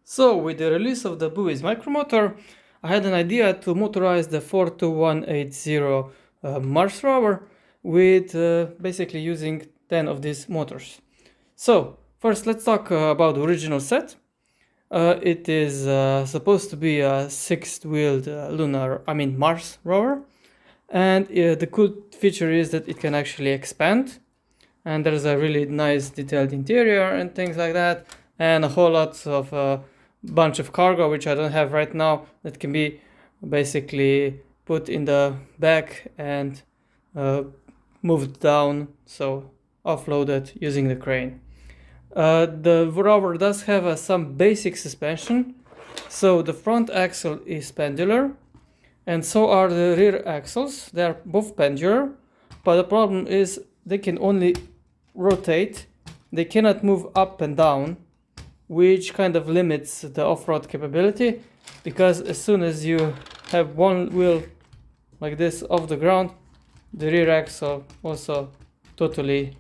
So with the release of the BuWizz micromotor, I had an idea to motorize the 42180 Mars rover with basically using 10 of these motors. So first let's talk about the original set. It is supposed to be a six-wheeled Mars rover, and the cool feature is that it can actually expand, and there's a really nice detailed interior and things like that, and a whole lot of bunch of cargo which I don't have right now that can be basically put in the back and moved down, so offloaded using the crane. The rover does have some basic suspension, so the front axle is pendular and so are the rear axles. They are both pendular, but the problem is they can only rotate, they cannot move up and down, which kind of limits the off-road capability, because as soon as you have one wheel like this off the ground, the rear axle also totally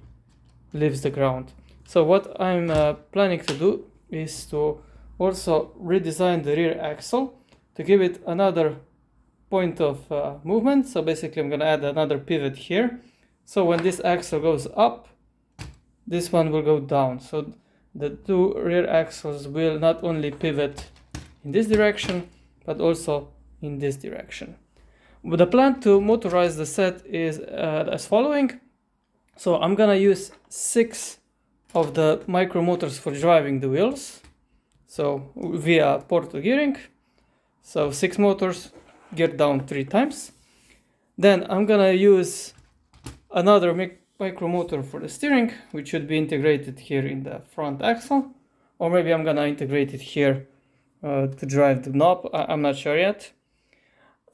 leaves the ground. So what I'm planning to do is to also redesign the rear axle to give it another point of movement. So basically I'm going to add another pivot here, so when this axle goes up, this one will go down. So the two rear axles will not only pivot in this direction, but also in this direction. But the plan to motorize the set is as following. So I'm gonna use 6 of the micro motors for driving the wheels, so via portal gearing. So 6 motors geared down 3 times. Then I'm gonna use another micro motor for the steering, which should be integrated here in the front axle, or maybe I'm gonna integrate it here to drive the knob. I'm not sure yet.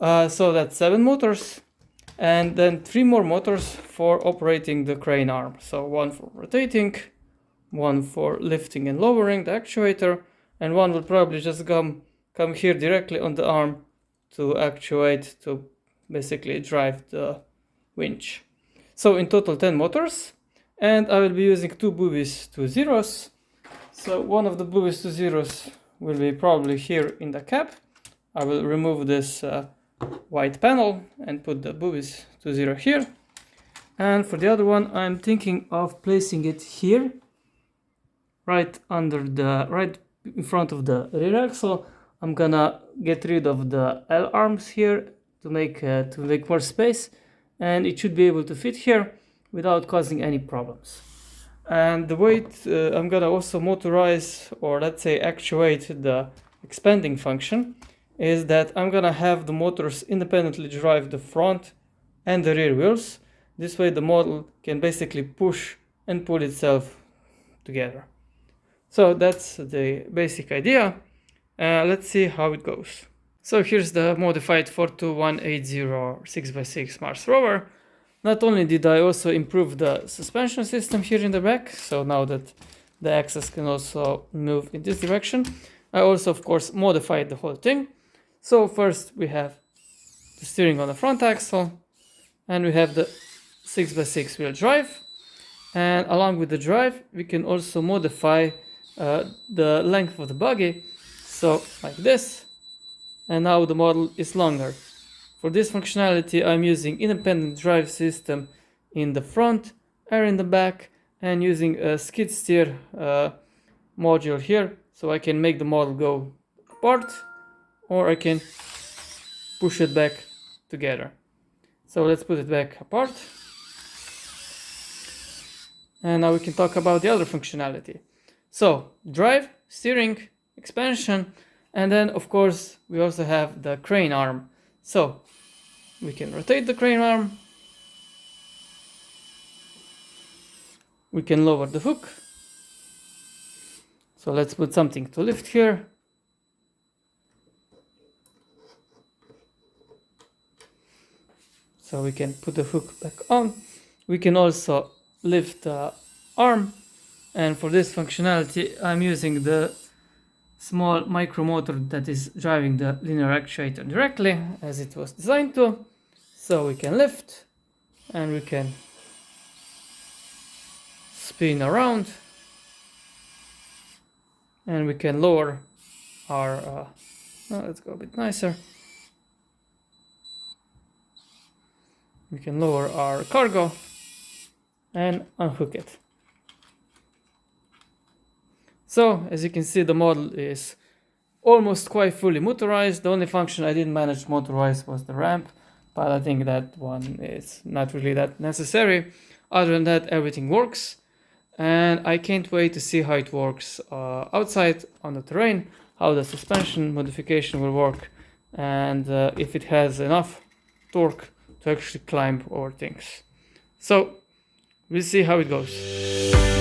So that's 7 motors, and then 3 more motors for operating the crane arm. So 1 for rotating, 1 for lifting and lowering the actuator, and 1 will probably just come here directly on the arm to actuate, to basically drive the winch. So in total 10 motors, and I will be using 2 BuWizz 20s. So one of the BuWizz 20s will be probably here in the cab. I will remove this white panel and put the BuWizz 20 here. And for the other one, I'm thinking of placing it here, right in front of the rear axle. I'm gonna get rid of the L arms here to make more space, and it should be able to fit here without causing any problems. And the weight, I'm gonna also motorize, or let's say actuate, the expanding function, is that I'm gonna have the motors independently drive the front and the rear wheels. This way the model can basically push and pull itself together. So that's the basic idea. Let's see how it goes. So here's the modified 42180 6x6 Mars rover. Not only did I also improve the suspension system here in the back, so now that the axles can also move in this direction, I also of course modified the whole thing. So first we have the steering on the front axle, and we have the 6x6 wheel drive, and along with the drive we can also modify the length of the buggy, so like this, and now the model is longer. For this functionality I'm using independent drive system in the front or in the back, and using a skid steer module here, so I can make the model go apart, or I can push it back together. So let's put it back apart. And now we can talk about the other functionality. So drive, steering, expansion, and then of course we also have the crane arm. So we can rotate the crane arm, we can lower the hook. So let's put something to lift here. So we can put the hook back on. We can also lift the arm, and for this functionality I'm using the small micro motor that is driving the linear actuator directly as it was designed to. So we can lift and we can spin around, and we can lower our, let's go a bit nicer. We can lower our cargo and unhook it. So as you can see, the model is almost quite fully motorized. The only function I didn't manage to motorize was the ramp, but I think that one is not really that necessary. Other than that, everything works, and I can't wait to see how it works outside on the terrain, how the suspension modification will work, and if it has enough torque to actually climb over things. So we'll see how it goes.